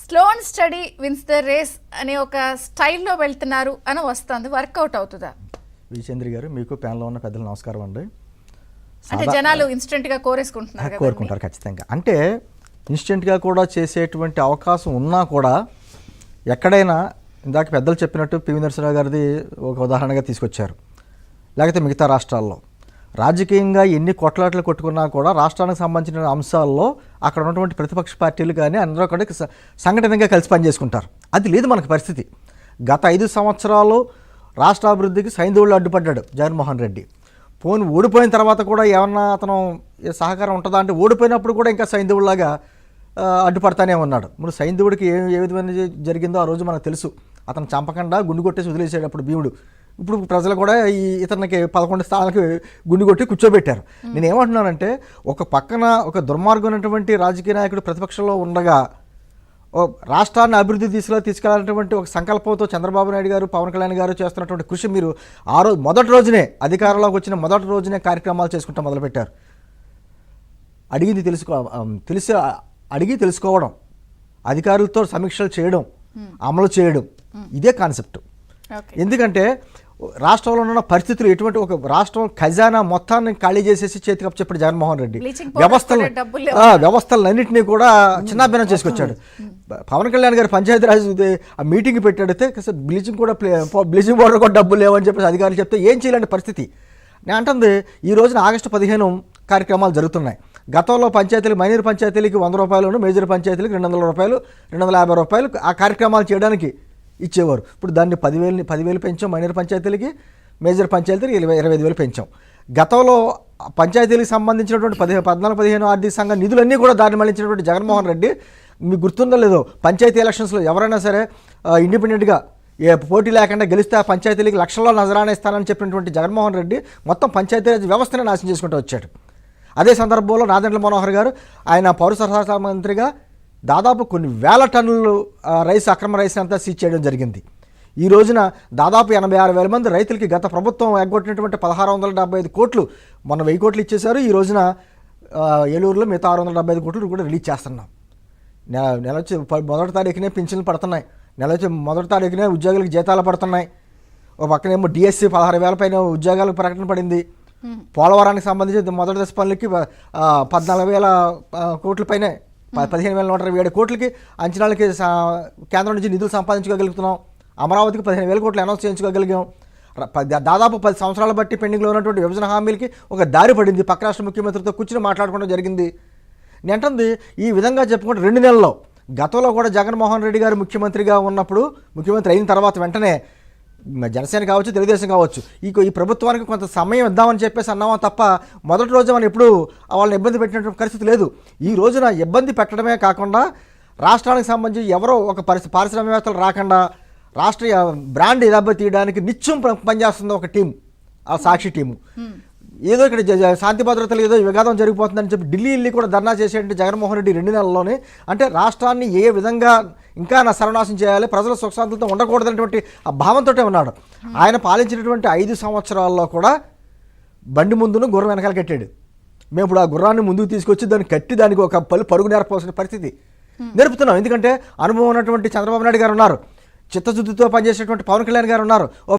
Slow and study wins the race అనే ఒక స్టైల్లో వెళ్తున్నారు అని వస్తుంది. వర్కౌట్ అవుతుందా? విజేంద్ర గారు, మీకు ప్యానల్లో ఉన్న పెద్దలు నమస్కారం అండి. అంటే జనాలు ఇన్స్టెంట్గా కోరుకుంటారు ఖచ్చితంగా. అంటే ఇన్స్టెంట్గా కూడా చేసేటువంటి అవకాశం ఉన్నా కూడా ఎక్కడైనా ఇందాక పెద్దలు చెప్పినట్టు పివి నరసింహరావు గారిది ఒక ఉదాహరణగా తీసుకొచ్చారు. లేకపోతే మిగతా రాష్ట్రాల్లో రాజకీయంగా ఎన్ని కొట్లాట్లు కొట్టుకున్నా కూడా రాష్ట్రానికి సంబంధించిన అంశాల్లో అక్కడ ఉన్నటువంటి ప్రతిపక్ష పార్టీలు కానీ అందరూ కూడా సంఘటనగా కలిసి పనిచేసుకుంటారు. అది లేదు మనకు పరిస్థితి. గత 5 సంవత్సరాలు రాష్ట్ర అభివృద్ధికి సైంధవుళ్ళు అడ్డుపడ్డాడు జగన్మోహన్ రెడ్డి. పోను ఓడిపోయిన తర్వాత కూడా ఏమన్నా అతను సహకారం ఉంటుందా అంటే ఓడిపోయినప్పుడు కూడా ఇంకా సైంధవుడిలాగా అడ్డుపడతానే ఉన్నాడు. ఇప్పుడు సైంధవుడికి ఏ విధమైన జరిగిందో ఆ రోజు మనకు తెలుసు. అతను చంపకుండా గుండు కొట్టేసి వదిలేసేటప్పుడు భీముడు. ఇప్పుడు ప్రజలు కూడా ఇతనికి 11 స్థానాలకు గుండు కొట్టి కూర్చోబెట్టారు. నేను ఏమంటున్నానంటే, ఒక పక్కన ఒక దుర్మార్గమైనటువంటి రాజకీయ నాయకుడు ప్రతిపక్షంలో ఉండగా రాష్ట్రాన్ని అభివృద్ధి దిశలో తీసుకెళ్లాలన్నటువంటి ఒక సంకల్పంతో చంద్రబాబు నాయుడు గారు, పవన్ కళ్యాణ్ గారు చేస్తున్నటువంటి కృషి మీరు మొదటి రోజునే అధికారంలోకి వచ్చిన మొదటి రోజునే కార్యక్రమాలు చేసుకుంటూ మొదలుపెట్టారు. అడిగి తెలుసుకోవడం, అధికారులతో సమీక్షలు చేయడం, అమలు చేయడం, ఇదే కాన్సెప్ట్. ఎందుకంటే రాష్ట్రంలో ఉన్న పరిస్థితులు ఎటువంటి, ఒక రాష్ట్రం ఖజానా మొత్తాన్ని ఖాళీ చేసేసి చేతికి చెప్పాడు జగన్మోహన్ రెడ్డి. వ్యవస్థలన్నింటినీ కూడా చిన్నాభిన్నం చేసుకొచ్చాడు. పవన్ కళ్యాణ్ గారు పంచాయతీరాజ్ మీటింగ్ పెట్టాడితే బ్లీచింగ్ పౌడర్ కూడా డబ్బులు లేవని చెప్పేసి అధికారులు చెప్తే ఏం చేయాలంటే పరిస్థితి. నేను అంటుంది, ఈ రోజున ఆగస్టు 15 కార్యక్రమాలు జరుగుతున్నాయి. గతంలో పంచాయతీలకు, మైనర్ పంచాయతీలకి 100 రూపాయలు, మేజర్ పంచాయతీలకు 200 రూపాయలు, 250 రూపాయలు ఆ కార్యక్రమాలు చేయడానికి ఇచ్చేవారు. ఇప్పుడు దాన్ని 10,000 పెంచాం మైనర్ పంచాయతీలకి, మేజర్ పంచాయతీలకి 25,000 పెంచాం. గతంలో పంచాయతీలకు సంబంధించినటువంటి 14-15 ఆర్థిక సంఘ నిధులన్నీ కూడా దాన్ని మళ్లించినటువంటి జగన్మోహన్ రెడ్డి, మీకు గుర్తుందో లేదో, పంచాయతీ ఎలక్షన్స్లో ఎవరైనా సరే ఇండిపెండెంట్గా పోటీ లేకుండా గెలిస్తే ఆ పంచాయతీలకి లక్షల్లో నజరానా ఇస్తానని చెప్పినటువంటి జగన్మోహన్ రెడ్డి మొత్తం పంచాయతీరాజ్ వ్యవస్థను నాశనం చేసుకుంటూ వచ్చాడు. అదే సందర్భంలో నాదెండ్ల మనోహర్ గారు ఆయన పౌర సరఫరా మంత్రిగా దాదాపు కొన్ని వేల టన్నులు అక్రమ రైస్ అంతా సీజ్ చేయడం జరిగింది. ఈ రోజున దాదాపు 86,000 మంది రైతులకి గత ప్రభుత్వం ఎగ్గొట్టినటువంటి 1,675 కోట్లు మొన్న 1000 కోట్లు ఇచ్చేశారు. ఈ రోజున ఏలూరులో మిగతా 675 కోట్లు కూడా రిలీజ్ చేస్తున్నాం. నెల వచ్చి 1వ తారీఖునే పింఛన్లు పడుతున్నాయి. నెల వచ్చి 1వ తారీఖునే ఉద్యోగులకు జీతాలు పడుతున్నాయి. ఒక పక్కనేమో డిఎస్సి 16,000 పైన ఉద్యోగాలకు ప్రకటన పడింది. పోలవరానికి సంబంధించి మొదటి దశ పనులకి 14,000 కోట్ల పైనే 15,127 కోట్లకి అంచనాలకి కేంద్రం నుంచి నిధులు సంపాదించుకోగలుగుతున్నాం. అమరావతికి 15,000 కోట్లు అనౌన్స్ చేయించుకోగలిగాం. దాదాపు 10 సంవత్సరాల బట్టి పెండింగ్లో ఉన్నటువంటి విభజన హామీలకి ఒక దారి పడింది. పక్క రాష్ట్ర ముఖ్యమంత్రితో కూర్చుని మాట్లాడుకోవడం జరిగింది. నేంటుంది ఈ విధంగా చెప్పుకుంటే 2 నెలల్లో, గతంలో కూడా జగన్మోహన్ రెడ్డి గారు ముఖ్యమంత్రిగా ఉన్నప్పుడు, ముఖ్యమంత్రి అయిన తర్వాత వెంటనే జనసేన కావచ్చు, తెలుగుదేశం కావచ్చు, ఈ ప్రభుత్వానికి కొంత సమయం ఇద్దామని చెప్పేసి అన్నామా తప్ప మొదటి రోజు మనం ఎప్పుడు వాళ్ళని ఇబ్బంది పెట్టినటువంటి పరిస్థితి లేదు. ఈ రోజున ఇబ్బంది పెట్టడమే కాకుండా రాష్ట్రానికి సంబంధించి ఎవరో ఒక పారిశ్రామికవేత్తలు రాకుండా రాష్ట్ర బ్రాండ్ దెబ్బతీయడానికి నిత్యం పనిచేస్తుంది ఒక టీం, ఆ సాక్షి టీము. ఏదో ఇక్కడ శాంతి భద్రతలు ఏదో వివాదం జరిగిపోతుందని చెప్పి ఢిల్లీ కూడా ధర్నా చేసేటువంటి జగన్మోహన్ రెడ్డి 2 నెలల్లోనే, అంటే రాష్ట్రాన్ని ఏ విధంగా ఇంకా సర్వనాశనం చేయాలి, ప్రజల సుఖశాంతులతో ఉండకూడదనేటువంటి ఆ భావంతో ఉన్నాడు. ఆయన పాలించినటువంటి 5 సంవత్సరాల్లో కూడా బండి ముందును గుర్రం వెనకాల కట్టాడు. మేము ఇప్పుడు ఆ గుర్రాన్ని ముందుకు తీసుకొచ్చి దాన్ని కట్టి దానికి ఒక పరుగు నేర్పాల్సిన పరిస్థితి నేర్పుతున్నాం. ఎందుకంటే అనుభవం ఉన్నటువంటి చంద్రబాబు నాయుడు గారు ఉన్నారు, చిత్తశుద్ధితో పనిచేసేటువంటి పవన్ కళ్యాణ్ గారు ఉన్నారు.